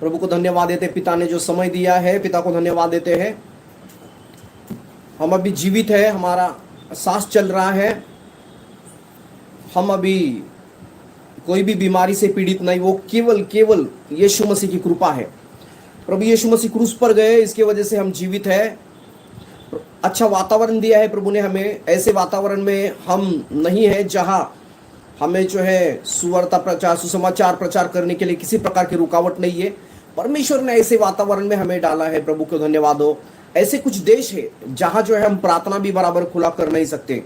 प्रभु को धन्यवाद देते, पिता ने जो समय दिया है, पिता को धन्यवाद देते हैं। हम अभी जीवित है, हमारा सांस चल रहा है, हम अभी कोई भी बीमारी से पीड़ित नहीं, वो केवल यीशु मसीह की कृपा है। प्रभु यीशु मसीह क्रूस पर गए, इसके वजह से हम जीवित है। अच्छा वातावरण दिया है प्रभु ने हमें। ऐसे वातावरण में हम नहीं है जहां हमें जो है सुवार्ता प्रचार, सुसमाचार प्रचार करने के लिए किसी प्रकार की रुकावट नहीं है। परमेश्वर ने ऐसे वातावरण में हमें डाला है, प्रभु को धन्यवाद हो। ऐसे कुछ देश है जहां जो है हम प्रार्थना भी बराबर खुला कर नहीं सकते।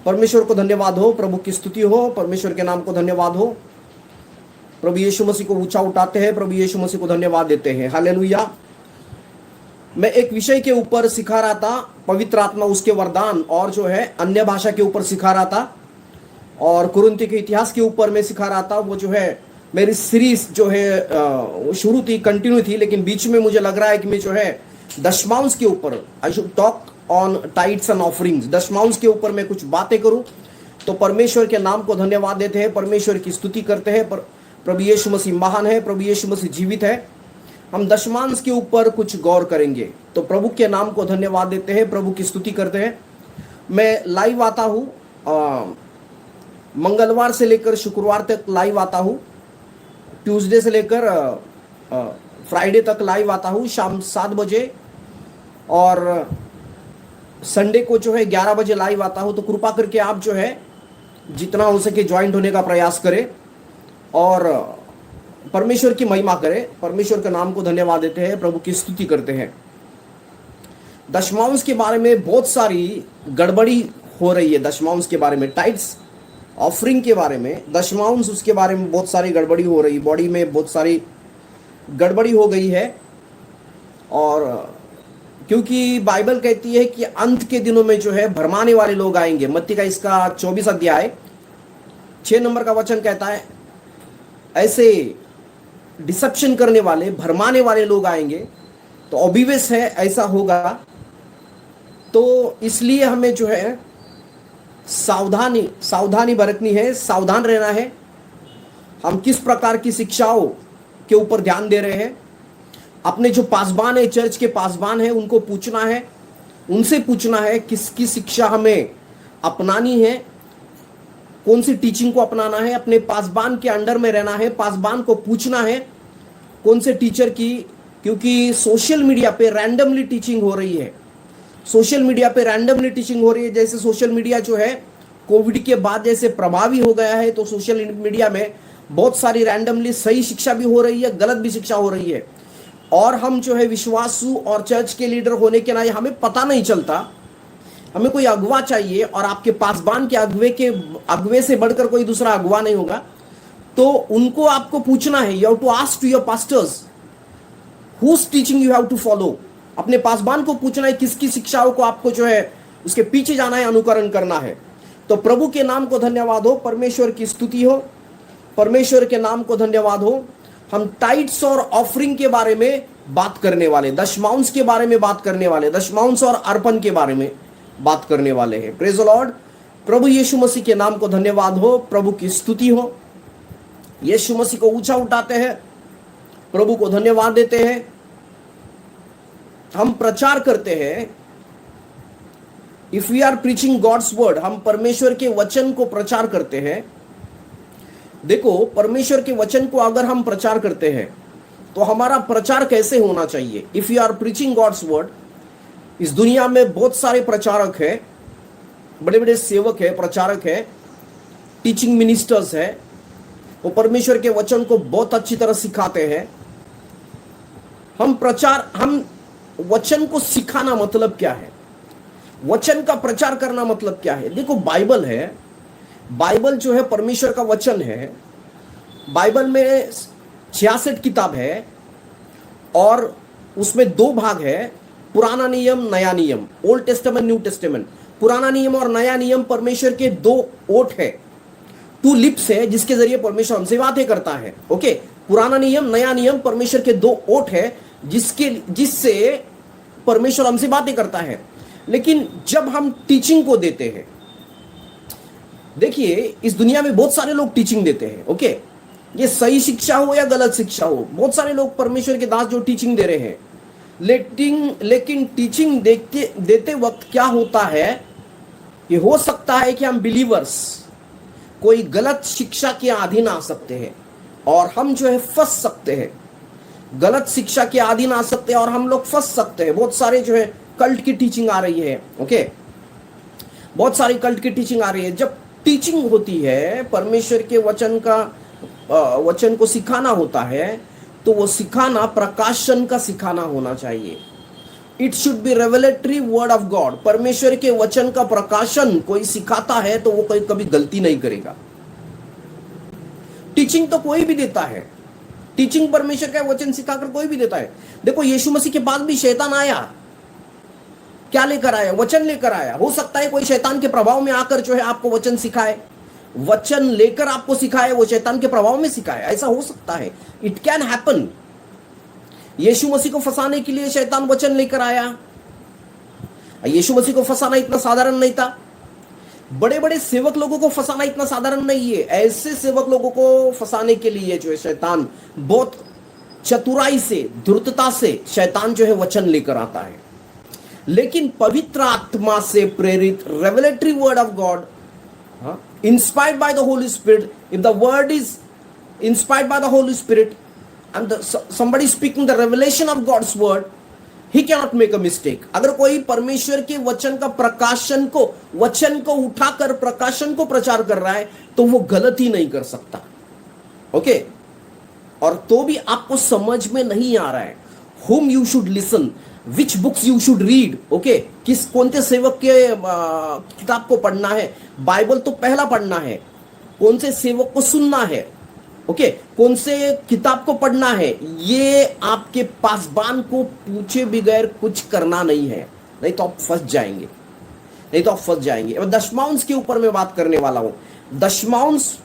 परमेश्वर को धन्यवाद हो, प्रभु की स्तुति हो, परमेश्वर के नाम को धन्यवाद हो। प्रभु यीशु मसीह को ऊंचा उठाते हैं, प्रभु यीशु मसीह को धन्यवाद देते हैं। हालेलुया। मैं एक विषय के ऊपर सिखा रहा था, पवित्र आत्मा उसके वरदान, और जो है अन्य भाषा के ऊपर सिखा रहा था, और कुरिन्थी के इतिहास के ऊपर मैं सिखा रहा था। वो जो है मेरी सीरीज जो है शुरू थी, कंटिन्यू थी, लेकिन बीच में मुझे लग रहा है कि मैं जो है दशमांश के ऊपर, I should talk on tights and offerings, दशमांश के ऊपर मैं कुछ बातें करूं। तो परमेश्वर के नाम को धन्यवाद देते हैं, परमेश्वर की स्तुति करते हैं। प्रभु यीशु मसीह महान है, प्रभु यीशु मसीह जीवित है। हम दशमांश के ऊपर कुछ गौर करेंगे। तो प्रभु के नाम को धन्यवाद देते हैं, प्रभु की स्तुति करते हैं। मैं लाइव आता हूँ, मंगलवार से लेकर शुक्रवार तक लाइव आता हूँ, ट्यूसडे से लेकर फ्राइडे तक लाइव आता हूँ शाम 7 बजे, और संडे को जो है 11 बजे लाइव आता हूँ। तो कृपा करके आप जो है जितना हो सके ज्वाइंट होने का प्रयास करें और परमेश्वर की महिमा करें। परमेश्वर के नाम को धन्यवाद देते हैं, प्रभु की स्तुति करते हैं। दशमांश के बारे में बहुत सारी गड़बड़ी हो रही है, दशमांश के बारे में, टाइट्स ऑफरिंग के बारे में, दशमांश उसके बारे में बहुत सारी गड़बड़ी हो रही, बॉडी में बहुत सारी गड़बड़ी हो गई है। और क्योंकि बाइबल कहती है कि अंत के दिनों में जो है भरमाने वाले लोग आएंगे। मत्ती का इसका 24 अध्याय 6 नंबर का वचन कहता है, ऐसे डिसेप्शन करने वाले, भरमाने वाले लोग आएंगे। तो ऑब्वियस है ऐसा होगा। तो इसलिए हमें जो है सावधानी बरतनी है, सावधान रहना है। हम किस प्रकार की शिक्षाओं के ऊपर ध्यान दे रहे हैं। अपने जो पासबान है, चर्च के पासबान है, उनको पूछना है, उनसे पूछना है किसकी शिक्षा हमें अपनानी है, कौन सी टीचिंग को अपनाना है। अपने पासबान के अंडर में रहना है, पासबान को पूछना है कौन से टीचर की, क्योंकि सोशल मीडिया पे रैंडमली टीचिंग हो रही है। सोशल मीडिया पे रैंडमली टीचिंग हो रही है। जैसे सोशल मीडिया जो है कोविड के बाद जैसे प्रभावी हो गया है, तो सोशल मीडिया में बहुत सारी रैंडमली सही शिक्षा भी हो रही है, गलत भी शिक्षा हो रही है। और हम जो है विश्वासु और चर्च के लीडर होने के नाते हमें पता नहीं चलता। हमें कोई अगुवा चाहिए, और आपके पासबान के अगुवे से बढ़कर कोई दूसरा अगुवा नहीं होगा। तो उनको आपको पूछना है, you have to ask to your pastors whose teaching you have to follow. अपने पासबान को पूछना है किसकी शिक्षाओं को आपको जो है उसके पीछे जाना है, अनुकरण करना है। तो प्रभु के नाम को धन्यवाद हो, परमेश्वर की स्तुति हो, परमेश्वर के नाम को धन्यवाद हो। हम टाइट्स और ऑफरिंग के बारे में बात करने वाले, दशमांश के बारे में बात करने वाले, दशमांश और अर्पण के बारे में बात करने वाले हैं। Praise the Lord. प्रभु यीशु मसीह के नाम को धन्यवाद हो, प्रभु की स्तुति हो। यीशु मसीह को ऊंचा उठाते हैं, प्रभु को धन्यवाद देते हैं। हम प्रचार करते हैं, if we are preaching God's word, हम परमेश्वर के वचन को प्रचार करते हैं। देखो, परमेश्वर के वचन को अगर हम प्रचार करते हैं तो हमारा प्रचार कैसे होना चाहिए। If you are preaching God's word, इस दुनिया में बहुत सारे प्रचारक हैं, बड़े बड़े सेवक हैं, प्रचारक हैं, टीचिंग मिनिस्टर्स हैं। वो परमेश्वर के वचन को बहुत अच्छी तरह सिखाते हैं। हम वचन को सिखाना मतलब क्या है, वचन का प्रचार करना मतलब क्या है। देखो, बाइबल है, बाइबल जो है परमेश्वर का वचन है। बाइबल में 66 किताब है, और उसमें 2 भाग है, पुराना नियम, नया नियम, ओल्ड टेस्टामेंट, न्यू टेस्टामेंट। पुराना नियम और नया नियम परमेश्वर के 2 ओठ है, 2 लिप्स है, जिसके जरिए परमेश्वर हमसे बातें करता है। ओके, पुराना नियम, नया नियम परमेश्वर के 2 ओठ है, जिससे परमेश्वर हमसे बातें करता है। लेकिन जब हम टीचिंग को देते हैं, देखिए इस दुनिया में बहुत सारे लोग टीचिंग देते हैं। ओके, ये सही शिक्षा हो या गलत शिक्षा हो, बहुत सारे लोग परमेश्वर के दास जो टीचिंग दे रहे हैं, लेकिन टीचिंग देते वक्त क्या होता है, ये हो सकता है कि हम बिलीवर्स कोई गलत शिक्षा के अधीन आ सकते हैं और हम जो है फंस सकते हैं, गलत शिक्षा के अधीन आ सकते हैं और हम लोग फंस सकते हैं। बहुत सारे जो है कल्ट की टीचिंग आ रही है, ओके, बहुत सारी कल्ट की टीचिंग आ रही है। जब टीचिंग होती है, परमेश्वर के वचन को सिखाना होता है, तो वो सिखाना प्रकाशन का सिखाना होना चाहिए। It should be revelatory word of God. परमेश्वर के वचन का प्रकाशन कोई सिखाता है तो वो कोई कभी गलती नहीं करेगा। टीचिंग तो कोई भी देता है, टीचिंग परमेश्वर का वचन सिखाकर कोई भी देता है। देखो यीशु मसीह के पास भी शैतान आया, क्या लेकर आया? वचन लेकर आया। हो सकता है कोई शैतान के प्रभाव में आकर जो है आपको वचन सिखाए, वचन लेकर आपको सिखाए, वो शैतान के प्रभाव में सिखाए, ऐसा हो सकता है। It can happen. यीशु मसीह को फंसाने के लिए शैतान वचन लेकर आया। यीशु मसीह को फंसाना इतना साधारण नहीं था। बड़े बड़े सेवक लोगों को फंसाना इतना साधारण नहीं है। ऐसे सेवक लोगों को फंसाने के लिए जो है शैतान बहुत चतुराई से, धूर्तता से शैतान जो है वचन लेकर आता है। लेकिन पवित्र आत्मा से प्रेरित revelatory word of God, inspired by the Holy Spirit, if the word is inspired by the Holy Spirit and somebody speaking the revelation of God's word, he cannot make a mistake. अगर कोई परमेश्वर के वचन का प्रकाशन को, वचन को उठाकर प्रकाशन को प्रचार कर रहा है तो वो गलती नहीं कर सकता, ओके। और तो भी आपको समझ में नहीं आ रहा है whom you should listen, which books you should read, okay, किस कोणते सेवक के किताब को पढ़ना है। बाइबल तो पहला पढ़ना है, कौन से सेवक को सुनना है, ओके, कौन से किताब को पढ़ना है, ये आपके पासबान को पूछे बगैर कुछ करना नहीं है, नहीं तो आप फंस जाएंगे, नहीं तो आप फंस जाएंगे। अब दशमांश के ऊपर मैं बात करने वाला हूं। दशमांश,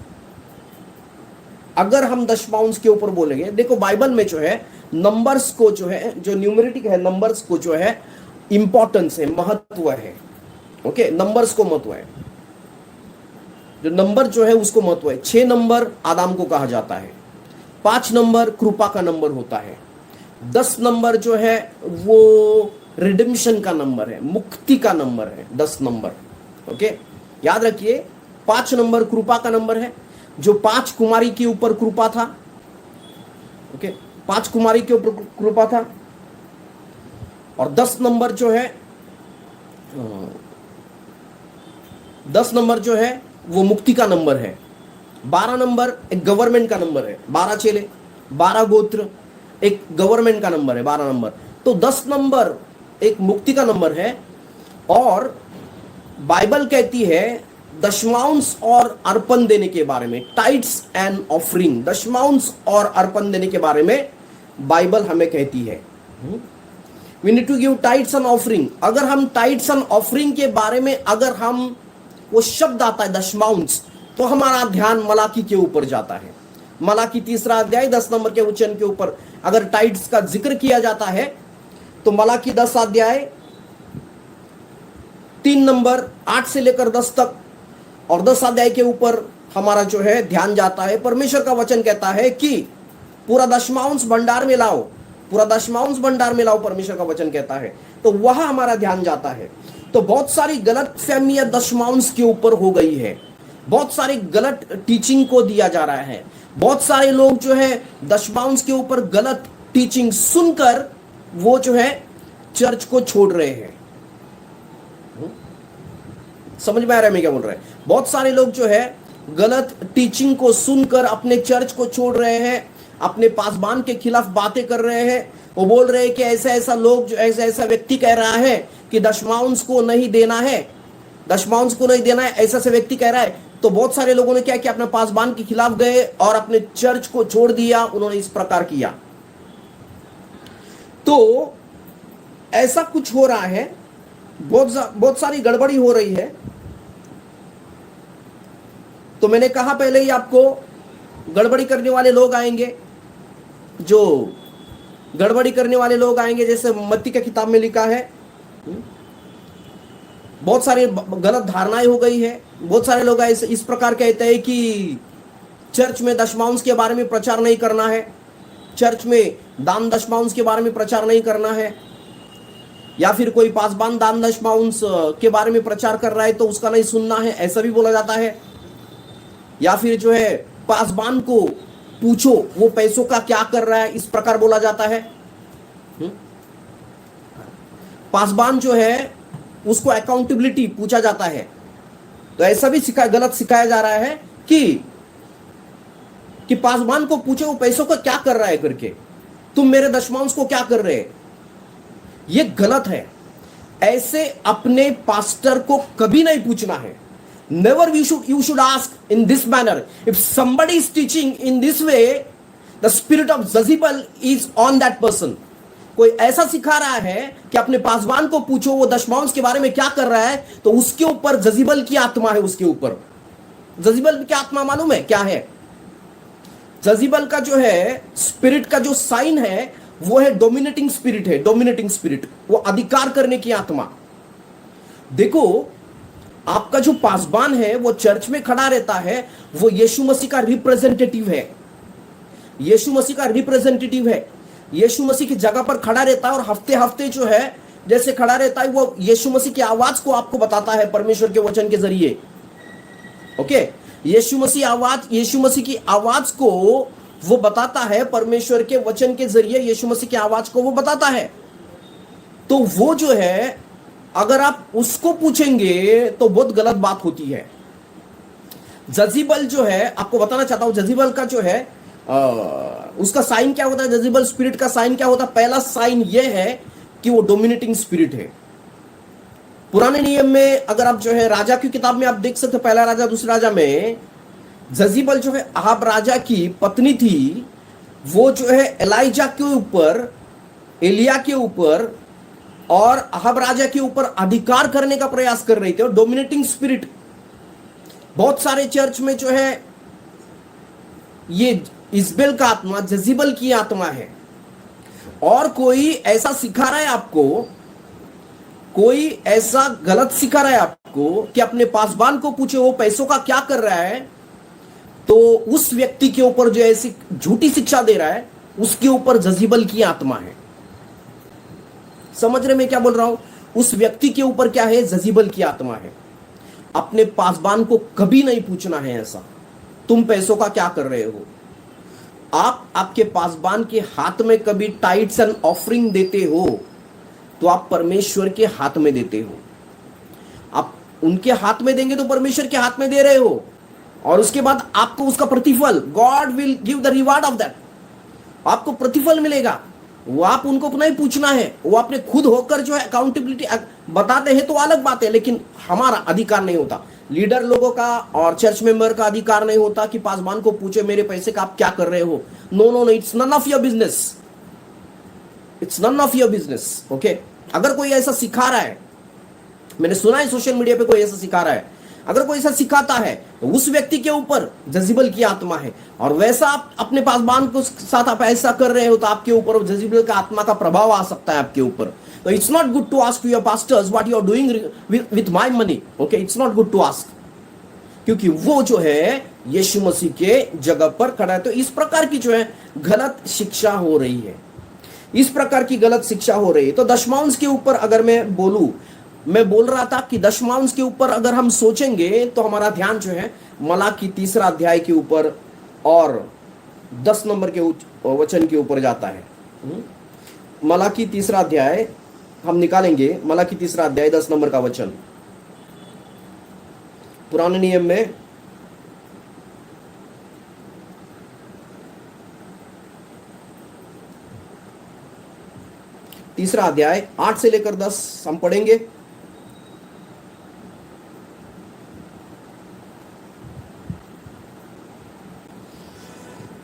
अगर हम दशमांश के ऊपर बोलेंगे, देखो बाइबल में जो है नंबर्स को जो है, जो न्यूमेरिटिक है, नंबर्स को जो है इंपॉर्टेंस है, महत्व है, ओके, नंबर्स को महत्व है, जो नंबर जो है उसको महत्व है। 6 नंबर आदाम को कहा जाता है, 5 नंबर कृपा का नंबर होता है, 10 नंबर जो है वो रिडेम्पशन का नंबर है, मुक्ति का नंबर है 10 नंबर, ओके। याद रखिए 5 नंबर कृपा का नंबर है, जो 5 कुमारी के ऊपर कृपा था, ओके, 5 कुमारी के ऊपर कृपा था। और 10 नंबर जो है, 10 नंबर जो है वो मुक्ति का नंबर है। 12 नंबर एक गवर्नमेंट का नंबर है, 12 चेले, 12 गोत्र एक गवर्नमेंट का नंबर है, 12 नंबर। तो 10 नंबर एक मुक्ति का नंबर है। और बाइबल कहती है दशमांश और अर्पण देने के बारे में, टाइट्स एंड ऑफरिंग, दशमांश और अर्पण देने के बारे में बाइबल हमें कहती है we need to give tithes and offering. अगर हम टाइट्स एंड ऑफरिंग के बारे में, अगर हम वो शब्द आता है दशमांश, तो हमारा ध्यान मलाकी के ऊपर जाता है। मलाकी 3 अध्याय 10 नंबर के वचन के ऊपर अगर टाइट्स का जिक्र किया जाता है तो मलाकी 10 अध्याय 3 नंबर 8 से लेकर 10 तक और 10 अध्याय के ऊपर हमारा जो है ध्यान जाता है। परमेश्वर का वचन कहता है कि पूरा दशमांश भंडार में लाओ, पूरा दशमांश भंडार में लाओ, परमेश्वर का वचन कहता है, तो वह हमारा ध्यान जाता है। तो बहुत सारी गलत फहमियां दशमांश के ऊपर हो गई है, बहुत सारी गलत टीचिंग को दिया जा रहा है। बहुत सारे लोग जो है दशमांश के ऊपर गलत टीचिंग सुनकर वो जो है चर्च को छोड़ रहे हैं। समझ में आ रहा है मैं क्या बोल रहा है? बहुत सारे लोग जो है गलत टीचिंग को सुनकर अपने चर्च को छोड़ रहे हैं, अपने पासबान के खिलाफ बातें कर रहे हैं। वो बोल रहे हैं कि ऐसा ऐसा लोग, जो ऐसा ऐसा व्यक्ति कह रहा है कि दशमांश को नहीं देना है, दशमांश को नहीं देना है, ऐसा ऐसा व्यक्ति कह रहा है। तो बहुत सारे लोगों ने क्या किया, अपने पासबान के खिलाफ गए और अपने चर्च को छोड़ दिया। उन्होंने इस प्रकार किया। तो ऐसा कुछ हो रहा है, बहुत सारी गड़बड़ी हो रही है। तो मैंने कहा पहले ही आपको, गड़बड़ी करने वाले लोग आएंगे, जो गड़बड़ी करने वाले लोग आएंगे, जैसे मत्ती की किताब में लिखा है। बहुत सारी गलत धारणाएं हो गई है। बहुत सारे लोग इस प्रकार कहते हैं कि चर्च में दशमांश के बारे में प्रचार नहीं करना है, चर्च में दान दशमांश के बारे में प्रचार नहीं करना है, या फिर कोई पासबान दान दशमांश के बारे में प्रचार कर रहा है तो उसका नहीं सुनना है, ऐसा भी बोला जाता है। या फिर जो है पासबान को पूछो वो पैसों का क्या कर रहा है, इस प्रकार बोला जाता है। पासबान जो है उसको अकाउंटेबिलिटी पूछा जाता है, तो ऐसा भी गलत सिखाया जा रहा है कि पासबान को पूछो वो पैसों का क्या कर रहा है करके, तुम मेरे दशमांश को क्या कर रहे हैं, ये गलत है। ऐसे अपने पास्टर को कभी नहीं पूछना है। Never you should ask in this manner. If somebody is teaching in this way, the spirit of Jezebel is on that person. कोई ऐसा सिखा रहा है कि अपने पासबान को पूछो वो दशमांश के बारे में क्या कर रहा है, तो उसके ऊपर जजीबल की आत्मा है। उसके ऊपर जजीबल की आत्मा मालूम है क्या है? जजीबल का जो है स्पिरिट का जो साइन है वो है डोमिनेटिंग स्पिरिट है। डोमिनेटिंग स्पिरिट, वो अधिकार करने की आत्मा। देखो, आपका जो पासबान है वो चर्च में खड़ा रहता है, वो यीशु मसीह का रिप्रेजेंटेटिव है। यीशु मसीह का रिप्रेजेंटेटिव है। यीशु मसीह की जगह पर खड़ा रहता है और हफ्ते हफ्ते जो है जैसे खड़ा रहता है, वो यीशु मसीह की आवाज को आपको बताता है परमेश्वर के वचन के जरिए। ओके, यीशु मसीह की आवाज को वो बताता है, परमेश्वर के वचन के जरिए यीशु मसीह की आवाज को वो बताता है। तो वो जो है अगर आप उसको पूछेंगे तो बहुत गलत बात होती है। जजीबल जो है, आपको बताना चाहता हूं, जजीबल का जो है उसका साइन क्या होता है? जजीबल स्पिरिट का साइन क्या होता है? पहला साइन ये है कि वो डोमिनेटिंग स्पिरिट है। पुराने नियम में अगर आप जो है राजा की किताब में आप देख सकते, पहला राजा दूसरा राजा में जजीबल जो है अहाब राजा की पत्नी थी। वो जो है एलाइजा के ऊपर, एलिया के ऊपर और अहाब राजा के ऊपर अधिकार करने का प्रयास कर रही थी। और डोमिनेटिंग स्पिरिट बहुत सारे चर्च में जो है ये इजबेल का आत्मा, जजीबल की आत्मा है। और कोई ऐसा सिखा रहा है आपको, कोई ऐसा गलत सिखा रहा है आपको कि अपने पासबान को पूछे वो पैसों का क्या कर रहा है, तो उस व्यक्ति के ऊपर जो ऐसी झूठी शिक्षा दे रहा है उसके ऊपर जजीबल की आत्मा है। समझ रहे मैं क्या बोल रहा हूं? उस व्यक्ति के ऊपर क्या है? जजीबल की आत्मा है। अपने पासबान को कभी नहीं पूछना है ऐसा, तुम पैसों का क्या कर रहे हो। आप आपके पासबान के हाथ में कभी टाइट्स एंड ऑफरिंग देते हो तो आप परमेश्वर के हाथ में देते हो। आप उनके हाथ में देंगे तो परमेश्वर के हाथ में दे रहे हो, और उसके बाद आपको उसका प्रतिफल, God will give the reward of that, आपको प्रतिफल मिलेगा। वो आप उनको नहीं पूछना है, वो अपने खुद होकर जो है अकाउंटेबिलिटी बताते हैं तो अलग बात है, लेकिन हमारा अधिकार नहीं होता। लीडर लोगों का और चर्च मेंबर का अधिकार नहीं होता कि पासबान को पूछे मेरे पैसे का आप क्या कर रहे हो। No no no, it's none of your business, it's none of your business. Okay, अगर कोई ऐसा सिखा रहा है, मैंने सुना है सोशल मीडिया पे कोई ऐसा सिखा रहा है, अगर कोई ऐसा सिखाता है तो उस व्यक्ति के ऊपर जजीबल की आत्मा है। और वैसा आप अपने पासबान को साथ आप ऐसा कर रहे हो तो आपके ऊपर जजीबल का आत्मा का प्रभाव आ सकता है आपके ऊपर। तो it's not good to ask your pastors what you are doing with my money. Okay, it's not good to ask, क्योंकि वो जो है यीशु मसीह के जगह पर खड़ा है। तो इस प्रकार की जो है गलत शिक्षा हो रही है, इस प्रकार की गलत शिक्षा हो रही है। तो दशमांश के ऊपर अगर मैं बोलूं, मैं बोल रहा था कि दशमांश के ऊपर अगर हम सोचेंगे तो हमारा ध्यान जो है मलाकी 3 अध्याय के ऊपर और 10 नंबर के वचन के ऊपर जाता है। मलाकी 3 अध्याय हम निकालेंगे, मलाकी 3 अध्याय 10 नंबर का वचन। पुराने नियम में तीसरा अध्याय 8 से लेकर 10 हम पढ़ेंगे।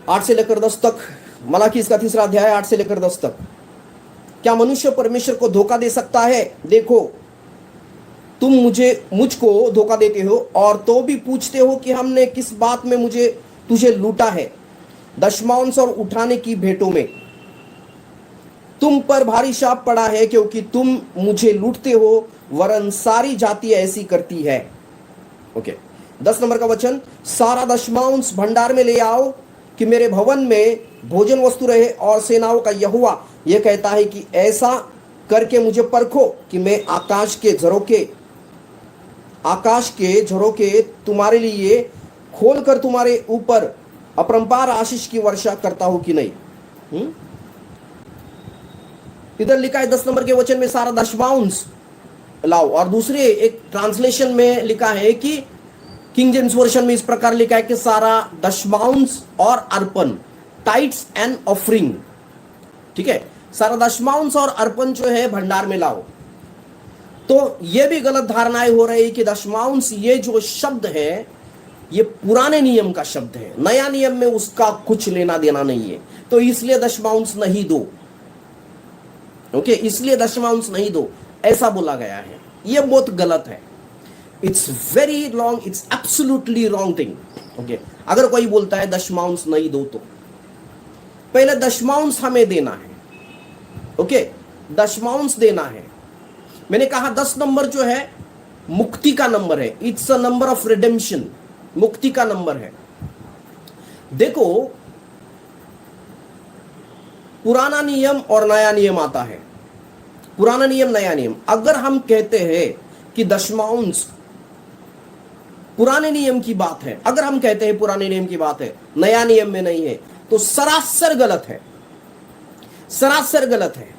आठ से लेकर 10 तक, मलाकी इसका 3 अध्याय 8 से लेकर 10 तक। क्या मनुष्य परमेश्वर को धोखा दे सकता है? देखो, तुम मुझको धोखा देते हो और तो भी पूछते हो कि हमने किस बात में तुझे लूटा है। दशमांश और उठाने की भेंटों में तुम पर भारी शाप पड़ा है, क्योंकि तुम मुझे लूटते हो, वरन सारी जाति ऐसी करती है। ओके, 10 नंबर का वचन, सारा दशमांश भंडार में ले आओ कि मेरे भवन में भोजन वस्तु रहे, और सेनाओं का यहोवा यह कहता है कि ऐसा करके मुझे परखो कि मैं आकाश के झरोके तुम्हारे लिए खोलकर तुम्हारे ऊपर अपरंपार आशीष की वर्षा करता हूं कि नहीं। इधर लिखा है 10 नंबर के वचन में सारा दशमांश लाओ, और दूसरे एक ट्रांसलेशन में लिखा है कि किंग जेम्स वर्जन में इस प्रकार लिखा है कि सारा दशमांश और अर्पण, टाइट्स एंड ऑफरिंग, ठीक है, सारा दशमांश और अर्पण जो है भंडार में लाओ। तो यह भी गलत धारणाएं हो रही है कि दशमांश ये जो शब्द है ये पुराने नियम का शब्द है, नया नियम में उसका कुछ लेना देना नहीं है, तो इसलिए दशमांश नहीं दो। ओके, इसलिए दशमांश नहीं दो, ऐसा बोला गया है। यह बहुत गलत है। It's very wrong, it's absolutely wrong thing. Okay, अगर कोई बोलता है दशमांश नहीं दो, तो पहले दशमांश हमें देना है। ओके, दशमांश देना है। मैंने कहा 10 नंबर जो है मुक्ति का नंबर है, it's a number of redemption, मुक्ति का नंबर है। देखो, पुराना नियम और नया नियम आता है, पुराना नियम नया नियम। अगर हम कहते हैं कि दशमांश पुराने नियम की बात है, अगर हम कहते हैं पुराने नियम की बात है, नया नियम में नहीं है, तो सरासर गलत है, सरासर गलत है।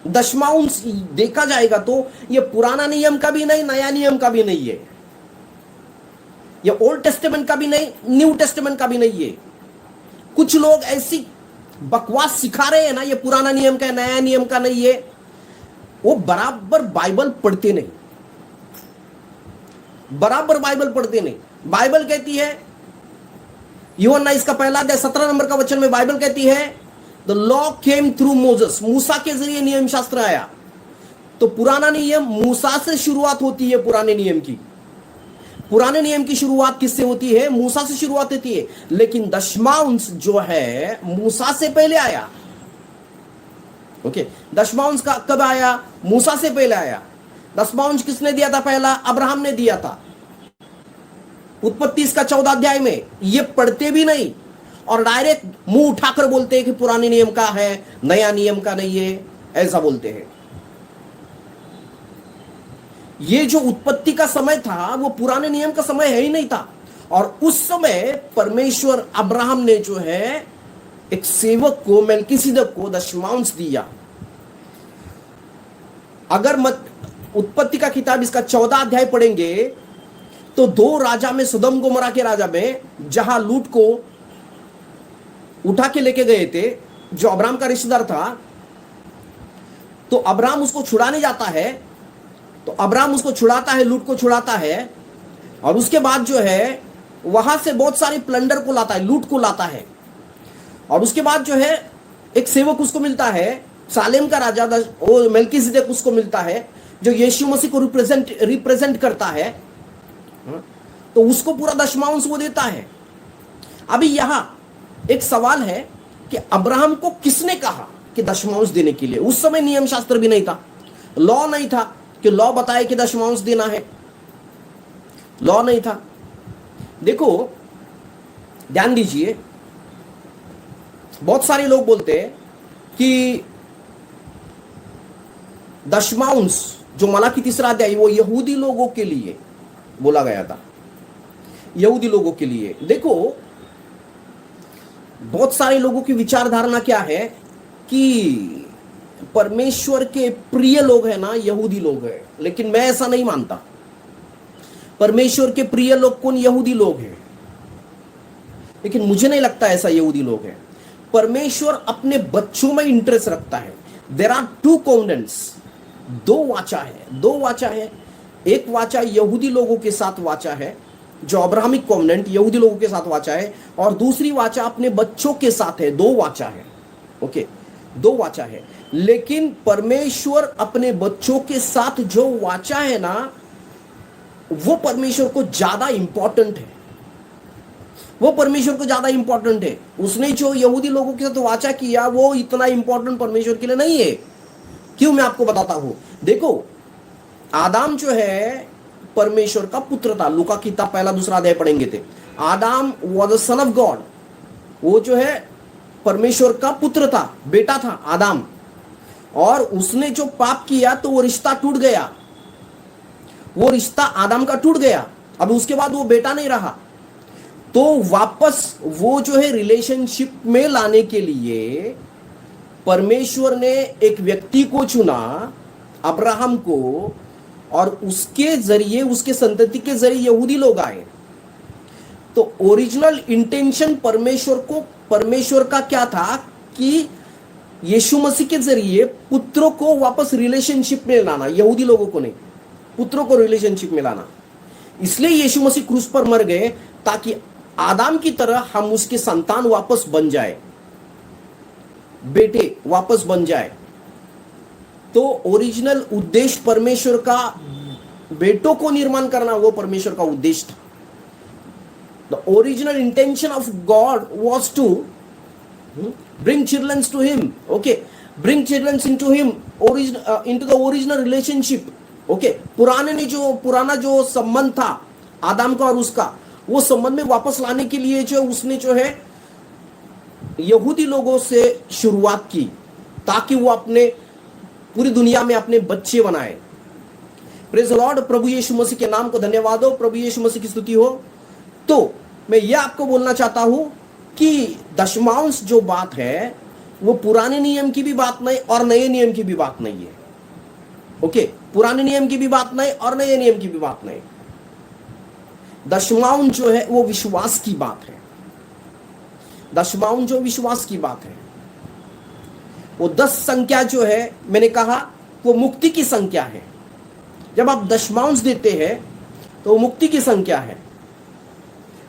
दशमांश देखा जाएगा तो यह पुराना नियम का भी नहीं, नया नियम का भी नहीं है, यह ओल्ड टेस्टामेंट का भी नहीं, न्यू टेस्टामेंट का भी नहीं है। कुछ लोग ऐसी बकवास सिखा रहे हैं ना, ये पुराना नियम का है, नया नियम का नहीं है। वो बराबर बाइबल पढ़ते नहीं, बराबर बाइबल पढ़ते नहीं। बाइबल कहती है, यूहन्ना इसका पहला अध्याय 17 नंबर का वचन में बाइबल कहती है, the law came through Moses, मूसा के जरिए नियम शास्त्र आया। तो पुराना नियम मूसा से शुरुआत होती है। पुराने नियम की, पुराने नियम की शुरुआत किससे होती है? मूसा से शुरुआत होती है। लेकिन दशमांश जो है मूसा से पहले आया। ओके, दशमांश का कब आया? मूसा से पहले आया। दशमांश किसने दिया था? पहला अब्राहम ने दिया था। उत्पत्ति इसका 14 अध्याय में। ये पढ़ते भी नहीं और डायरेक्ट मुंह उठाकर बोलते हैं कि पुराने नियम का है, नया नियम का नहीं है, ऐसा बोलते हैं। ये जो उत्पत्ति का समय था वो पुराने नियम का समय है ही नहीं था। और उस समय परमेश्वर अब्राहम ने जो है एक सेवक को, मेल्किसेदेक को दशमांश दिया। अगर मत उत्पत्ति का किताब इसका 14 अध्याय पढ़ेंगे तो 2 राजा में, सदम गोमरा के राजा में, जहां लूट को उठा के लेके गए थे, जो अब्राहम का रिश्तेदार था, तो अब्राहम उसको छुड़ाने जाता है। तो अब्राहम उसको छुड़ाता है, लूट को छुड़ाता है, और उसके बाद जो है वहां से बहुत सारी प्लंडर को लाता है, लूट को लाता है। और उसके बाद जो है एक सेवक उसको मिलता है, सालेम का राजा, वो मेल्किसेदेक उसको मिलता है, जो यीशु मसीह को रिप्रेजेंट करता है। तो उसको पूरा दशमांश वो देता है। अभी यहां एक सवाल है कि अब्राहम को किसने कहा कि दशमांश देने के लिए? उस समय नियम शास्त्र भी नहीं था, लॉ नहीं था कि लॉ बताए कि दशमांश देना है, लॉ नहीं था। देखो, ध्यान दीजिए, बहुत सारे लोग बोलते हैं कि दशमांश जो मलाकी 3 अध्याय, वो यहूदी लोगों के लिए बोला गया था, यहूदी लोगों के लिए। देखो, बहुत सारे लोगों की विचारधारणा क्या है कि परमेश्वर के प्रिय लोग हैं ना, यहूदी लोग हैं। लेकिन मैं ऐसा नहीं मानता। परमेश्वर के प्रिय लोग कौन? यहूदी लोग हैं। लेकिन मुझे नहीं लगता ऐसा यहूदी लोग हैं। परमेश्वर अपने बच्चों में इंटरेस्ट रखता है। देयर आर 2 कोवेनेंट्स, 2 वाचा है, 2 वाचा है। एक वाचा यहूदी लोगों के साथ वाचा है, जो अब्राहमिक कोवेनेंट यहूदी लोगों के साथ वाचा है, और दूसरी वाचा अपने बच्चों के साथ है। 2 वाचा है। ओके, 2 वाचा है। लेकिन परमेश्वर अपने बच्चों के साथ जो वाचा है ना, वो परमेश्वर को ज्यादा इंपॉर्टेंट है, वो परमेश्वर को ज्यादा इंपॉर्टेंट है। उसने जो यहूदी लोगों के साथ वाचा किया वो इतना इंपॉर्टेंट परमेश्वर के लिए नहीं है। क्यों? मैं आपको बताता हूं। देखो, आदाम जो है परमेश्वर का पुत्र था। लूका किताब पहला दूसरा अध्याय पढ़ेंगे थे। Adam was a son of God, वो जो है परमेश्वर का पुत्र था, बेटा था आदम। और उसने जो पाप किया तो वो रिश्ता टूट गया, वो रिश्ता आदम का टूट गया। अब उसके बाद वो बेटा नहीं रहा, तो वापस वो जो है रिलेशनशिप में लाने के लिए परमेश्वर ने एक व्यक्ति को चुना, अब्राहम को, और उसके जरिए, उसके संतति के जरिए यहूदी लोग आए। तो ओरिजिनल इंटेंशन परमेश्वर का क्या था कि यीशु मसीह के जरिए पुत्रों को वापस रिलेशनशिप में लाना, यहूदी लोगों को नहीं, पुत्रों को रिलेशनशिप में लाना। इसलिए यीशु मसीह क्रूस पर मर गए, ताकि आदम की तरह हम उसके संतान वापस बन जाए, बेटे वापस बन जाए। तो ओरिजिनल उद्देश्य परमेश्वर का बेटों को निर्माण करना, वो परमेश्वर का उद्देश्य था। The original intention of God was to bring children to him, okay, bring children into him, into the original relationship, okay। पुराना जो संबंध था आदम का और उसका, वो संबंध में वापस लाने के लिए जो उसने जो है यहूदी लोगों से शुरुआत की, ताकि वो अपने पूरी दुनिया में अपने बच्चे बनाए। प्रेज द लॉर्ड, प्रभु यीशु मसीह के नाम को धन्यवाद हो, प्रभु यीशु मसीह की स्तुति हो। तो मैं यह आपको बोलना चाहता हूं कि दशमांश जो बात है वो पुराने नियम की भी बात नहीं और नए नियम की भी बात नहीं है, ओके। पुराने नियम की भी बात नहीं और नए नियम की भी बात नहीं। दशमांश जो है वो विश्वास की बात है। दशमांश जो विश्वास की बात है, वो 10 संख्या जो है, मैंने कहा वो मुक्ति की संख्या है। जब आप दशमांश देते हैं तो वो मुक्ति की संख्या है।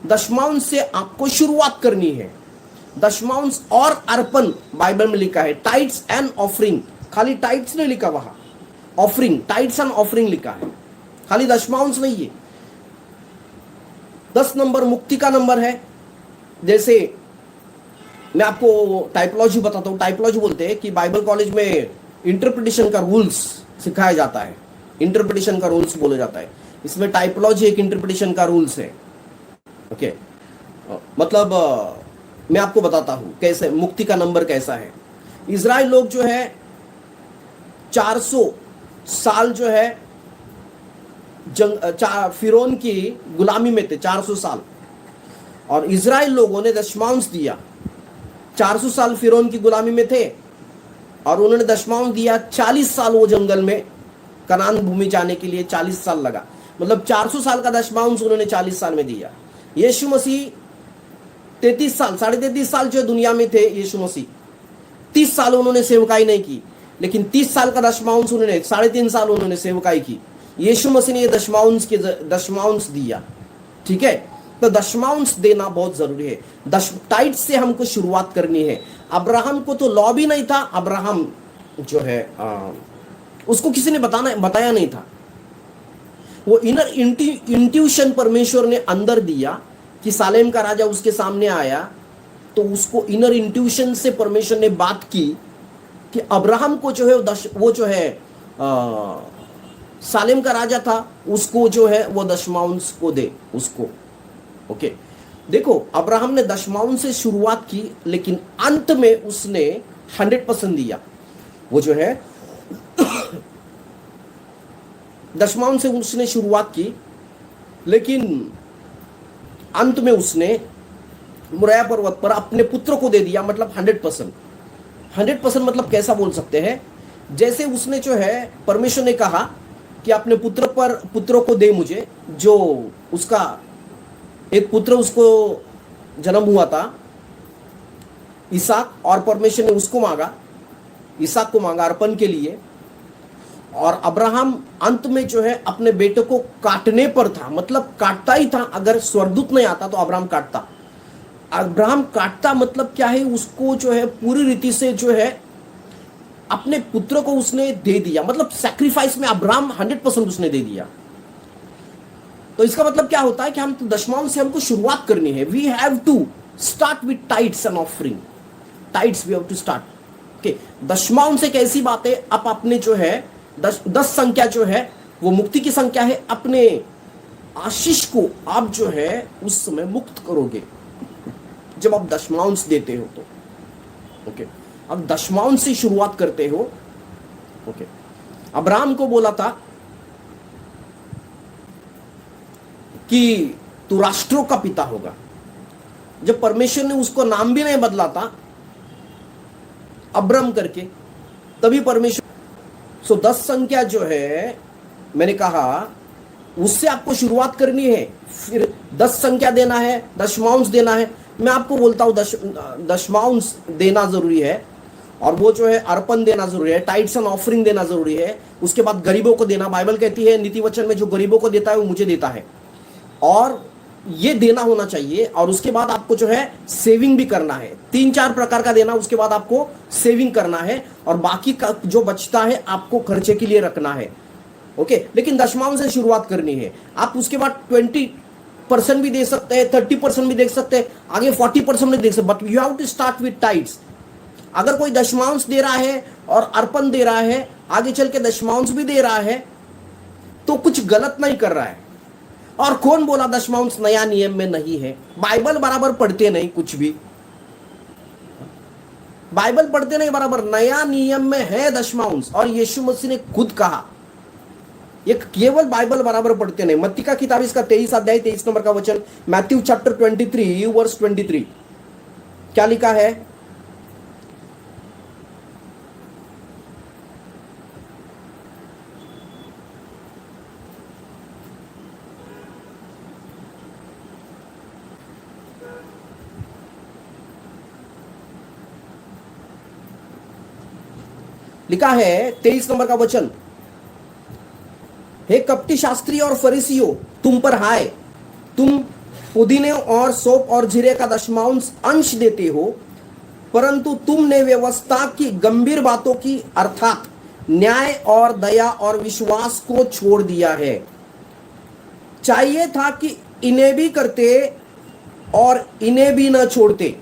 दशमांश से आपको शुरुआत करनी है। दशमांश और अर्पण बाइबल में लिखा है, टाइट्स एंड ऑफरिंग। खाली टाइट्स नहीं लिखा वहां, ऑफरिंग, टाइट्स एंड ऑफरिंग लिखा है, खाली दशमांश नहीं है। 10 नंबर मुक्ति का नंबर है। जैसे मैं आपको टाइपोलॉजी बताता हूं। टाइपोलॉजी बोलते हैं कि बाइबल कॉलेज में इंटरप्रिटेशन का रूल्स सिखाया जाता है, इंटरप्रिटेशन का रूल्स बोला जाता है। इसमें टाइपोलॉजी एक इंटरप्रिटेशन का रूल्स है, ओके। मतलब मैं आपको बताता हूं कैसे मुक्ति का नंबर कैसा है। इजराइल लोग जो है 400 साल जो है फिरौन की गुलामी में थे, 400 साल। और इजराइल लोगों ने दशमांश दिया। 400 साल फिरौन की गुलामी में थे और उन्होंने दशमांश दिया। 40 साल वो जंगल में कनान भूमि जाने के लिए 40 साल लगा। मतलब 400 साल का दशमांश उन्होंने 40 साल में दिया। यीशु मसीह 33 साल, 33.5 साल जो दुनिया में थे यीशु मसीह, 30 साल उन्होंने सेवकाई नहीं की, लेकिन 30 साल का दशमांश उन्होंने, 3.5 साल उन्होंने सेवकाई की। यीशु मसीह ने ये दशमांश दिया, ठीक है। तो दशमांश देना बहुत जरूरी है। टाइट से हमको शुरुआत करनी है। अब्राहम को तो लॉ भी नहीं था। अब्राहम जो है उसको किसी ने बताया नहीं था। वो इनर इंट्यूशन परमेश्वर ने अंदर दिया कि सालेम का राजा उसके सामने आया, तो उसको इनर इंट्यूशन से परमेश्वर ने बात की कि अब्राहम को जो है वो जो है सालेम का राजा था, उसको जो है वो दशमांश को दे उसको, ओके। देखो, अब्राहम ने दशमांश से शुरुआत की, लेकिन अंत में उसने 100% दिया। वो जो है दशमांश से उसने शुरुआत की, लेकिन अंत में उसने मुरैया पर्वत पर अपने पुत्र को दे दिया। मतलब 100%। 100% मतलब कैसा बोल सकते हैं, जैसे उसने जो है परमेश्वर ने कहा कि अपने पुत्र को दे मुझे, जो उसका एक पुत्र उसको जन्म हुआ था इसहाक, और परमेश्वर ने उसको मांगा, इसहाक को मांगा अर्पण के लिए। और अब्राहम अंत में जो है अपने बेटे को काटने पर था, मतलब काटता ही था। अगर स्वर्गदूत नहीं आता तो अब्राहम काटता। अब्राहम काटता मतलब क्या है, उसको जो है पूरी रीति से जो है अपने पुत्र को उसने दे दिया। मतलब सैक्रिफाइस में अब्राहम 100% उसने दे दिया। तो इसका मतलब क्या होता है कि हम तो दशमांश से हमको शुरुआत करनी है। We have to start with tithes and offering. Tithes we have to start, okay. दशमांश एक ऐसी बात है, आप अपने जो है 10 संख्या जो है वो मुक्ति की संख्या है। अपने आशीष को आप जो है उस समय मुक्त करोगे जब आप दशमांश देते हो तो। ओके, अब दशमांश से शुरुआत करते हो। ओके, अब्राहम को बोला था कि तू राष्ट्रों का पिता होगा। जब परमेश्वर ने उसको नाम भी नहीं बदला था अब्राम करके, तभी परमेश्वर 10 संख्या जो है मैंने कहा उससे आपको शुरुआत करनी है, फिर 10 संख्या देना है, दशमांश देना है। मैं आपको बोलता हूं दशमांश देना जरूरी है, और वो जो है अर्पण देना जरूरी है, टाइट्स एंड ऑफरिंग देना जरूरी है। उसके बाद गरीबों को देना, बाइबल कहती है नीति वचन में जो गरीबों को देता है वो मुझे देता है, और ये देना होना चाहिए। और उसके बाद आपको जो है सेविंग भी करना है, 3-4 प्रकार का देना, उसके बाद आपको सेविंग करना है, और बाकी का जो बचता है आपको खर्चे के लिए रखना है। ओके, लेकिन दशमांश से शुरुआत करनी है। आप उसके बाद 20% भी दे सकते हैं, 30% भी दे सकते हैं, आगे 40% भी दे सकते, but you have to start with tithes. अगर कोई दशमांश दे रहा है और अर्पण दे रहा है, आगे चल के दशमांश भी दे रहा है, तो कुछ गलत नहीं कर रहा है। और कौन बोला दशमांश नया नियम में नहीं है? बाइबल बराबर पढ़ते नहीं, कुछ भी बाइबल पढ़ते नहीं बराबर। नया नियम में है दशमांश, और यीशु मसीह ने खुद कहा, ये केवल बाइबल बराबर पढ़ते नहीं। मत्ती का किताब इसका 23 अध्याय 23 नंबर का वचन, मैथ्यू चैप्टर 23 वर्स 23, क्या लिखा है? लिखा है 23 नंबर का वचन, हे कपटी शास्त्री और फरीसियों, तुम पर हाय, तुम पुदीने और सौंफ और जीरे का दशमांश अंश देते हो, परंतु तुमने व्यवस्था की गंभीर बातों की अर्थात न्याय और दया और विश्वास को छोड़ दिया है। चाहिए था कि इन्हें भी करते और इन्हें भी न छोड़ते।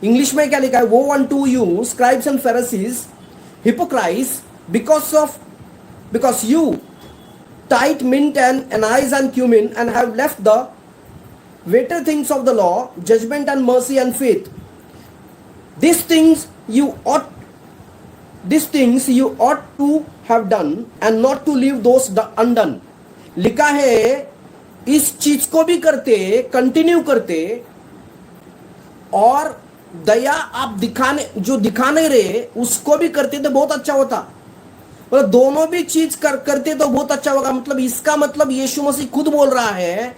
इंग्लिश में क्या लिखा है? वो want to you scribes and Pharisees hypocrites, because you tithe mint and anise and cumin and have left the weightier things of the law, judgment and mercy and faith. These things you ought to have done and not to leave those undone. लिखा है इस चीज को भी करते, continue करते, और दया आप दिखा नहीं रहे उसको भी करते तो बहुत अच्छा होता। मतलब दोनों भी चीज करते तो बहुत अच्छा होगा। मतलब इसका मतलब यीशु मसीह खुद बोल रहा है,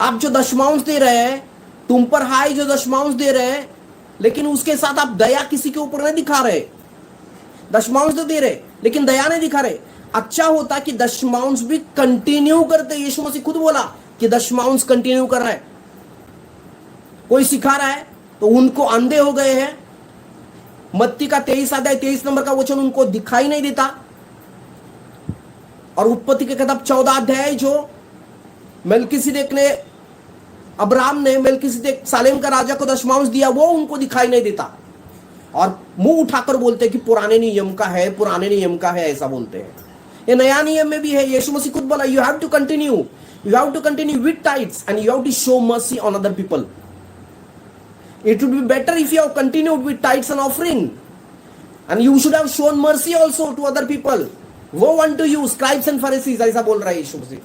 आप जो दशमांश दे रहे हैं, तुम पर हाय जो दशमांश दे रहे हैं, लेकिन उसके साथ आप दया किसी के ऊपर नहीं दिखा रहे। दशमांश तो दे रहे लेकिन दया नहीं दिखा रहे। अच्छा होता कि दशमांश भी कंटिन्यू करते। यीशु मसीह खुद बोला कि दशमांश कंटिन्यू कर रहा है। कोई सिखा रहा है तो उनको अंधे हो गए हैं। मत्ती का 23 अध्याय 23 नंबर का वचन उनको दिखाई नहीं देता। और उत्पत्ति के किताब 14 अध्याय जो मेलकिसेदेक ने, अब्राहम ने मेलकिसेदेक सालेम का राजा को दशमांश दिया, वो उनको दिखाई नहीं देता, और मुंह उठाकर बोलते हैं कि पुराने नियम का है, पुराने नियम का है, ऐसा बोलते हैं। ये नया नियम में भी है। यीशु मसीह खुद बोला, you have to continue with tithes and you have to show mercy on other people. It would be better if you have continued with tithes and offering, and you should have shown mercy also to other people. Woe unto you, scribes and Pharisees, ऐसा बोल रहा है यीशु मसीह।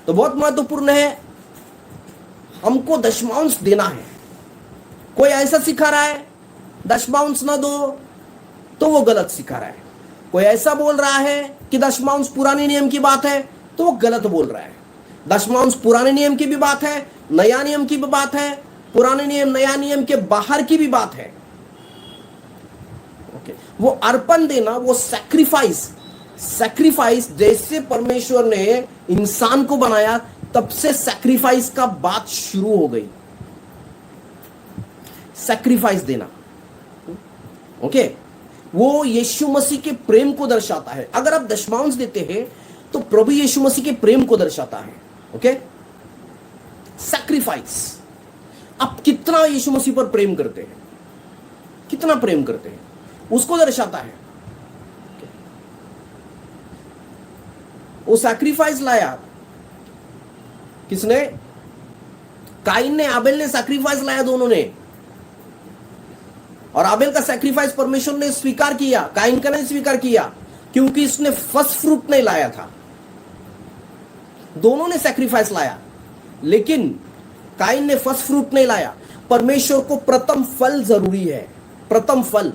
तो बहुत महत्वपूर्ण है, हमको दशमांश देना है। कोई ऐसा सिखा रहा है दशमांश न दो, तो वो गलत सिखा रहा है। कोई ऐसा बोल रहा है कि दशमांश पुराने नियम की बात है, तो वो गलत बोल रहा है। दशमांश पुराने नियम की भी बात है, नया नियम की भी बात है, पुराने नियम नया नियम के बाहर की भी बात है। ओके, वो अर्पण देना, वो सैक्रिफाइस जैसे परमेश्वर ने इंसान को बनाया, तब से सैक्रिफाइस का बात शुरू हो गई। सैक्रिफाइस देना, ओके, वो यीशु मसीह के प्रेम को दर्शाता है। अगर आप दशमांश देते हैं तो प्रभु यीशु मसीह के प्रेम को दर्शाता है। ओके, सैक्रिफाइस, आप कितना यीशु मसीह पर प्रेम करते हैं, कितना प्रेम करते हैं, उसको दर्शाता है। वो सैक्रिफाइस लाया, किसने? काइन ने, आबेल ने सैक्रिफाइस लाया दोनों ने, और आबेल का सैक्रिफाइस परमेश्वर ने स्वीकार किया, काइन का नहीं स्वीकार किया, क्योंकि इसने फर्स्ट फ्रूट नहीं लाया था। दोनों ने सैक्रिफाइस लाया, लेकिन काइन ने फर्स्ट फ्रूट नहीं लाया। परमेश्वर को प्रथम फल जरूरी है, प्रथम फल।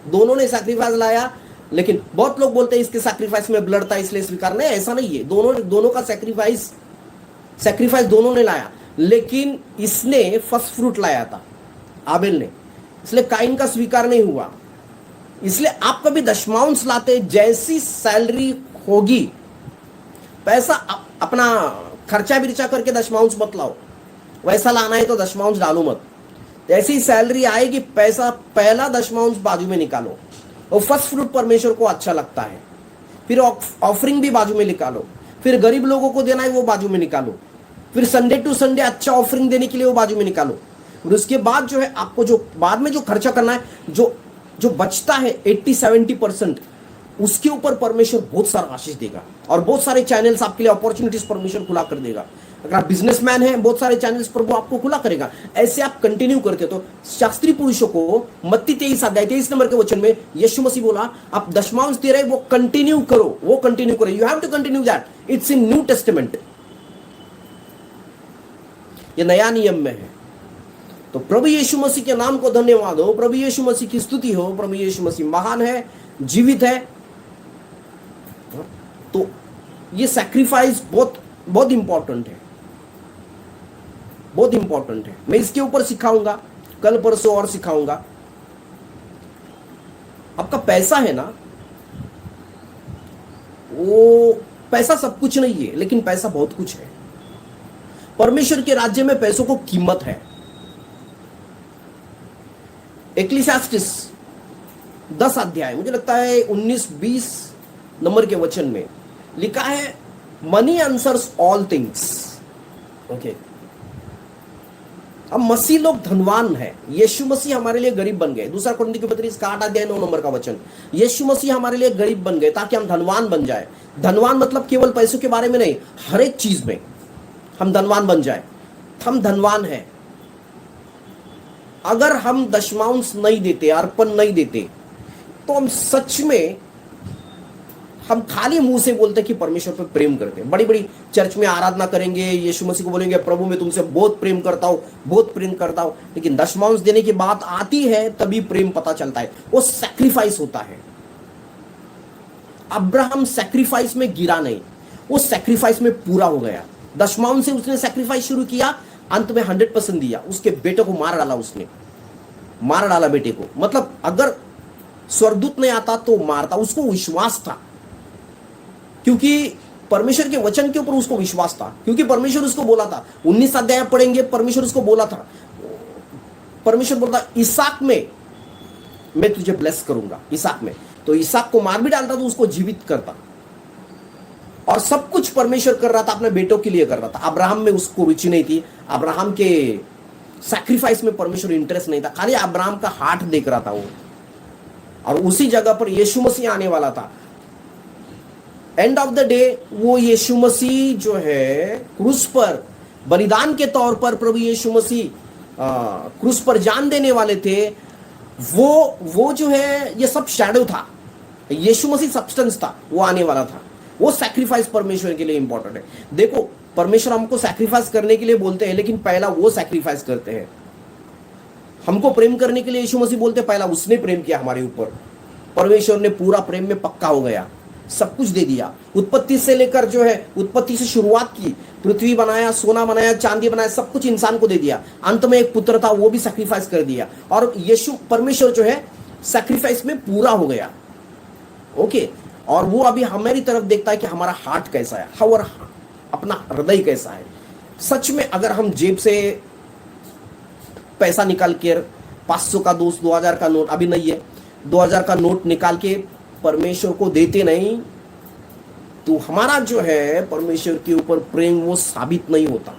दोनों ने सैक्रिफाइस लाया, लेकिन बहुत लोग बोलते हैं इसके सैक्रिफाइस में ब्लड था इसलिए स्वीकार नहीं, ऐसा नहीं है। दोनों का सैक्रिफाइस दोनों ने लाया, लेकिन इसने फर्स्ट फ्रूट लाया था, आबेल ने, इसलिए काइन का स्वीकार नहीं हुआ। इसलिए आप कभी दशमांश लाते, जैसी सैलरी होगी, पैसा अपना खर्चा बिर्चा करके दशमांश मत लाओ, वैसा लाना है तो दशमांश डालो मत। जैसी सैलरी आएगी, पैसा पहला दशमांश बाजू में निकालो, और फर्स्ट फ्रूट परमेश्वर को अच्छा लगता है, फिर ऑफरिंग भी बाजू में निकालो, फिर गरीब लोगों को देना है वो बाजू में निकालो, फिर संडे टू संडे अच्छा ऑफरिंग देने के लिए वो बाजू में निकालो, और उसके बाद जो है आपको जो बाद में जो खर्चा करना है, जो बचता है 80-70%, उसके ऊपर परमेश्वर बहुत सारा आशीष देगा, और बहुत सारे चैनल्स आपके लिए अपॉर्चुनिटीज परमेश्वर खुला कर देगा। अगर आप बिजनेसमैन हैं, बहुत सारे चैनल्स पर वो आपको खुला करेगा। ऐसे आप कंटिन्यू करते तो शास्त्री पुरुषों को मत्ती 23 नंबर के वचन में यीशु मसीह बोला, आप दशमांश दे रहे, वो कंटिन्यू करो, वो कंटिन्यू करो, you have to continue that, it's in New Testament, ये नया नियम में है। तो प्रभु यीशु मसीह के नाम को धन्यवाद हो, प्रभु यीशु मसीह की स्तुति हो, प्रभु यीशु मसीह महान है, जीवित है। तो ये सैक्रिफाइस बहुत बहुत इंपॉर्टेंट है, बहुत इंपॉर्टेंट है। मैं इसके ऊपर सिखाऊंगा, कल परसों और सिखाऊंगा। आपका पैसा है ना, वो पैसा सब कुछ नहीं है, लेकिन पैसा बहुत कुछ है। परमेश्वर के राज्य में पैसों को कीमत है। एक्लीसियास्टिस 10 अध्याय, मुझे लगता है 19-20 नंबर के वचन में लिखा है, money answers all things. Okay, अब मसीह लोग धनवान है, यीशु मसीह हमारे लिए गरीब बन गए। दूसरा कुरिन्थियों के पत्री 8 अध्याय 9 नंबर का वचन, यीशु मसीह हमारे लिए गरीब बन गए ताकि हम धनवान बन जाए। धनवान मतलब केवल पैसों के बारे में नहीं, हर एक चीज में हम धनवान बन जाए। हम धनवान हैं। अगर हम दशमांश नहीं देते, अर्पण नहीं देते, तो हम सच में, हम खाली मुंह से बोलते कि परमेश्वर पर प्रेम करते हैं, बड़ी बड़ी चर्च में आराधना करेंगे, यीशु मसीह को बोलेंगे प्रभु मैं तुमसे बहुत प्रेम करता हूं, बहुत प्रेम करता हूं, लेकिन दशमांश देने की बात आती है तभी प्रेम पता चलता है, वो सैक्रिफाइस होता है। अब्राहम सैक्रिफाइस में गिरा नहीं, वो सैक्रिफाइस में पूरा हो गया। दशमांश से उसने सैक्रिफाइस शुरू किया, अंत में 100% दिया। उसके बेटे को मार डाला, उसने मार डाला बेटे को। मतलब अगर स्वर्गदूत नहीं आता तो मारता, उसको विश्वास था, क्योंकि परमेश्वर के वचन के ऊपर उसको विश्वास था, क्योंकि परमेश्वर उसको बोला था। 19 अध्याय पढ़ेंगे, परमेश्वर उसको बोला था, परमेश्वर बोलता इसहाक में मैं तुझे ब्लेस करूंगा, इसहाक में। तो इसहाक को मार भी डालता तो उसको जीवित करता, और सब कुछ परमेश्वर कर रहा था, अपने बेटों के लिए कर रहा था। अब्राहम में उसको रुचि नहीं थी, अब्राहम के सैक्रिफाइस में परमेश्वर इंटरेस्ट नहीं था, खाली अब्राहम का हार्ट देख रहा था वो। और उसी जगह पर यीशु मसीह आने वाला था। एंड ऑफ द डे वो यीशु मसीह जो है क्रूस पर बलिदान के तौर पर, प्रभु यीशु मसीह क्रूस पर जान देने वाले थे। वो जो है, ये सब शैडो था, यीशु मसीह सब्सटेंस था, वो आने वाला था। वो सैक्रिफाइस परमेश्वर के लिए इंपॉर्टेंट है। देखो, परमेश्वर हमको सैक्रिफाइस करने के लिए बोलते हैं, लेकिन पहला वो सैक्रिफाइस करते हैं। हमको प्रेम करने के लिए यीशु मसीह बोलते हैं, पहला उसने प्रेम किया हमारे ऊपर। परमेश्वर ने पूरा प्रेम में पक्का हो गया, सब कुछ दे दिया। उत्पत्ति से लेकर जो है, उत्पत्ति से शुरुआत की, पृथ्वी बनाया, सोना बनाया, चांदी बनाया, सब कुछ इंसान को दे दिया। अंत में एक पुत्र था, वो भी सैक्रिफाइस कर दिया। और यीशु परमेश्वर जो है सैक्रिफाइस में पूरा हो गया। ओके, और वो अभी हमारी तरफ देखता है कि हमारा हार्ट कैसा है, हमारा अपना हृदय कैसा है। सच में अगर हम जेब से पैसा निकाल के 500 का 2000 का नोट, अभी नहीं है, 2000 का नोट निकाल के परमेश्वर को देते नहीं, तो हमारा जो है परमेश्वर के ऊपर प्रेम वो साबित नहीं होता।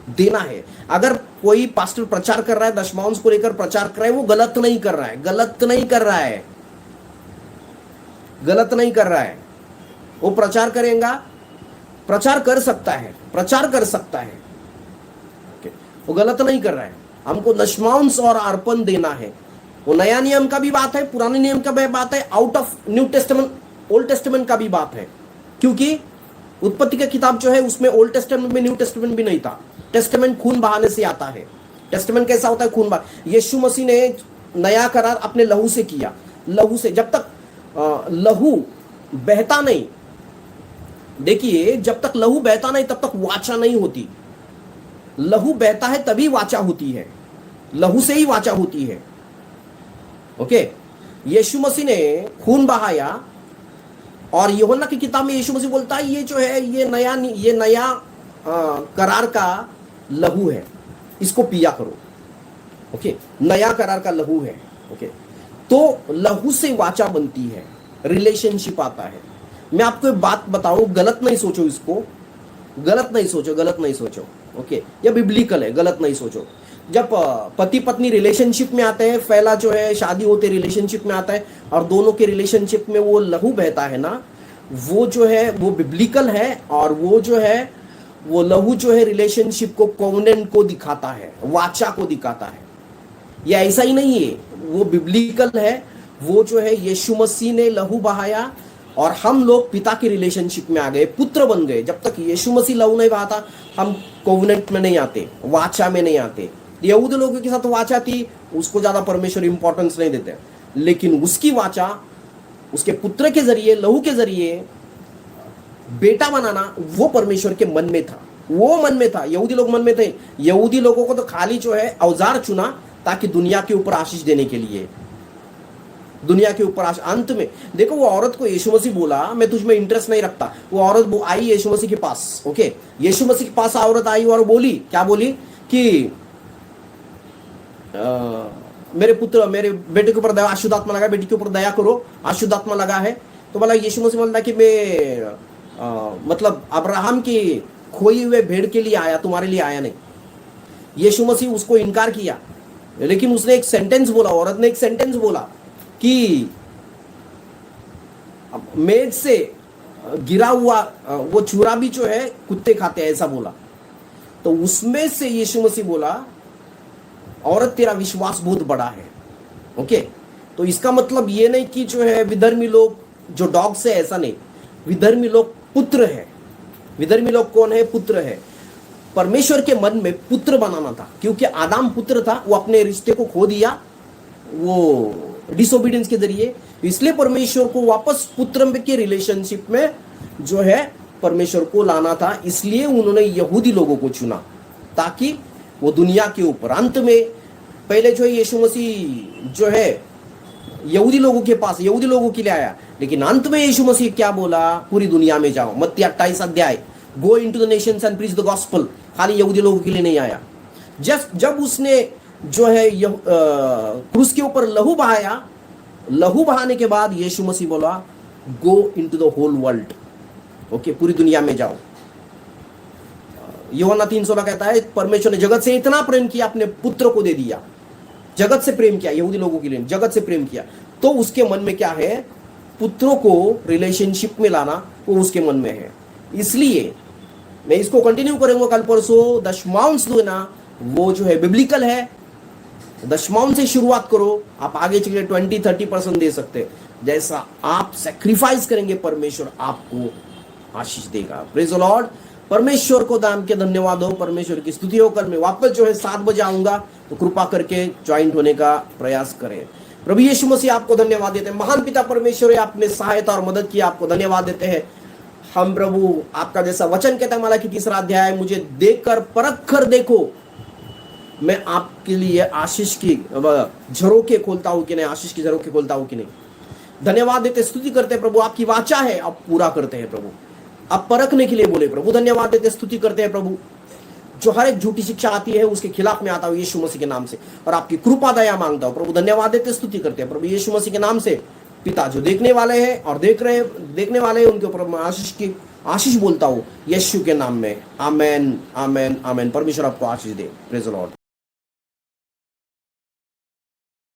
देना है। अगर कोई पास्टर प्रचार कर रहा है, दशमांश को लेकर प्रचार कर रहा है, वो गलत नहीं कर रहा है, गलत नहीं कर रहा है, गलत नहीं कर रहा है। वो प्रचार करेगा, प्रचार कर सकता है, प्रचार कर सकता है। वो गलत नहीं कर रहा है। हमको दशमांश और अर्पण देना है। वो नया नियम का भी बात है, पुराने नियम का भी बात है, out of new testament old testament का भी बात है। क्योंकि उत्पत्ति का किताब जो है उसमें ओल्ड टेस्टामेंट में न्यू टेस्टामेंट भी नहीं था। टेस्टामेंट खून बहाने से आता है। टेस्टामेंट कैसा होता है? खून बहा। यीशु मसीह ने नया करार अपने लहू से किया। लहू से, जब तक लहू बहता नहीं, देखिए जब तक लहू बहता नहीं तब तक वाचा नहीं होती। लहू बहता है तभी वाचा होती है, लहू से ही वाचा होती है। ओके, यीशु मसीह ने खून बहाया और यूहन्ना की किताब में यीशु मसीह बोलता है ये जो है ये नया करार का लहू है, इसको पिया करो। ओके, नया करार का लहू है। ओके, तो लहू से वाचा बनती है, रिलेशनशिप आता है। मैं आपको एक बात बताऊं, गलत नहीं सोचो इसको, गलत नहीं सोचो, गलत नहीं सोचो। ओके, यह बिब्लिकल है, गलत नहीं सोचो। जब पति पत्नी रिलेशनशिप में आते हैं, पहला जो है शादी होते रिलेशनशिप में आता है और दोनों के रिलेशनशिप में वो लहू बहता है ना, वो जो है वो बिब्लिकल है। और वो जो है वो लहू जो है रिलेशनशिप को, कोवेनेंट को दिखाता है, वाचा को दिखाता है। ये ऐसा ही नहीं है, वो बिब्लिकल है। वो जो है यीशु मसीह ने लहू बहाया और हम लोग पिता की रिलेशनशिप में आ गए, पुत्र बन गए। जब तक यीशु मसीह लहू नहीं बहाता हम कोवेनेंट में नहीं आते, वाचा में नहीं आते। यहूदी लोगों के साथ वाचा थी, उसको ज्यादा परमेश्वर इंपॉर्टेंस नहीं देते, लेकिन उसकी वाचा उसके पुत्र के जरिए, लहू के जरिए बेटा बनाना, वो परमेश्वर के मन में था, वो मन में था। यहूदी लोग मन में थे। यहूदी लोगों को तो खाली जो है औजार चुना ताकि दुनिया के ऊपर आशीष देने के लिए, दुनिया के ऊपर अंत में देखो वो औरत को यीशु मसीह बोला मैं तुझ में इंटरेस्ट नहीं रखता। वो औरत वो आई यीशु मसीह के पास। ओके, यीशु मसीह के पास औरत आई और बोली, क्या बोली कि मेरे पुत्र, मेरे बेटे के ऊपर दया, अशुद्ध आत्मा लगा है, बेटी के ऊपर दया करो, अशुद्ध आत्मा लगा है। तो बोला यीशु मसीह बोलता कि मैं मतलब अब्राहम की खोई हुए भेड़ के लिए आया, तुम्हारे लिए आया नहीं। यीशु मसीह उसको इनकार किया, लेकिन उसने एक सेंटेंस बोला, औरत ने एक सेंटेंस बोला कि मेज से गिरा हुआ वो चूरा भी जो है कुत्ते खाते हैं, ऐसा बोला। तो उसमें से यीशु मसीह बोला औरत तेरा विश्वास बहुत बड़ा है। ओके, तो इसका मतलब ये नहीं कि जो है विधर्मी लोग जो डॉग से, ऐसा नहीं। विधर्मी लोग पुत्र है। विधर्मी लोग कौन है? पुत्र है। परमेश्वर के मन में पुत्र बनाना था, क्योंकि आदम पुत्र था, वो अपने रिश्ते को खो दिया वो डिसोबीडियंस के जरिए। इसलिए परमेश्वर को वापस पुत्र के रिलेशनशिप में जो है परमेश्वर को लाना था। इसलिए उन्होंने यहूदी लोगों को चुना ताकि वो दुनिया के ऊपर अंत में, पहले जो है यीशु मसीह जो है यहूदी लोगों के पास, यहूदी लोगों के लिए आया, लेकिन अंत में यीशु मसीह क्या बोला? पूरी दुनिया में जाओ। मत्ती 28 अध्याय, गो into the Nations and preach the gospel. खाली यहूदी लोगों के लिए नहीं आया। जब उसने जो है क्रूस के ऊपर लहू बहाया, लहू बहाने के बाद यीशु मसीह बोला go into the whole world. Okay, पूरी दुनिया में जाओ। यूहन्ना 3:16 कहता है परमेश्वर ने जगत से इतना प्रेम किया, अपने पुत्र को दे दिया। जगत से प्रेम किया, यहूदी लोगों के लिए जगत से प्रेम किया। तो उसके मन में क्या है? पुत्रों को रिलेशनशिप में लाना, वो उसके मन में है। इसलिए मैं इसको कंटिन्यू करूंगा कल परसों। दशमांश देना वो जो है बिब्लिकल है। दशमांश से शुरुआत करो, आप आगे चलिए 20-30% दे सकते हैं। जैसा आप सैक्रिफाइस करेंगे परमेश्वर आपको आशीष देगा। Praise the Lord. परमेश्वर को दाम के धन्यवाद हो, परमेश्वर की स्तुति हो। कल मैं वापस जो है 7 बजे आऊंगा, तो कृपा करके ज्वाइंट होने का प्रयास करें। प्रभु यीशु मसीह आपको धन्यवाद देते हैं। महान पिता परमेश्वर, आपने सहायता और मदद की, आपको धन्यवाद देते हैं। हम प्रभु आपका जैसा वचन कहता है मलाकी 3 अध्याय, मुझे देखकर परख कर देखो, मैं आपके लिए आशीष की झरोखे खोलता हूं कि नहीं, आशीष की झरोखे खोलता हूं कि नहीं। धन्यवाद देते, स्तुति करते हैं प्रभु। आपकी वाचा है, आप पूरा करते हैं प्रभु। आप परखने के लिए बोले प्रभु। धन्यवाद देते, स्तुति करते हैं प्रभु। जो हर एक झूठी शिक्षा आती है उसके खिलाफ में आता हूं यीशु मसीह के नाम से, और आपकी कृपा दया मांगता हूं प्रभु। धन्यवाद देते, स्तुति करते हैं प्रभु यीशु मसीह के नाम से। पिता जो देखने वाले हैं और देखने वाले हैं, उनके ऊपर मैं आशीष बोलता हूं यीशु के नाम में। आमेन, आमेन, आमेन। परमेश्वर आपको आशीष दे। Praise the Lord.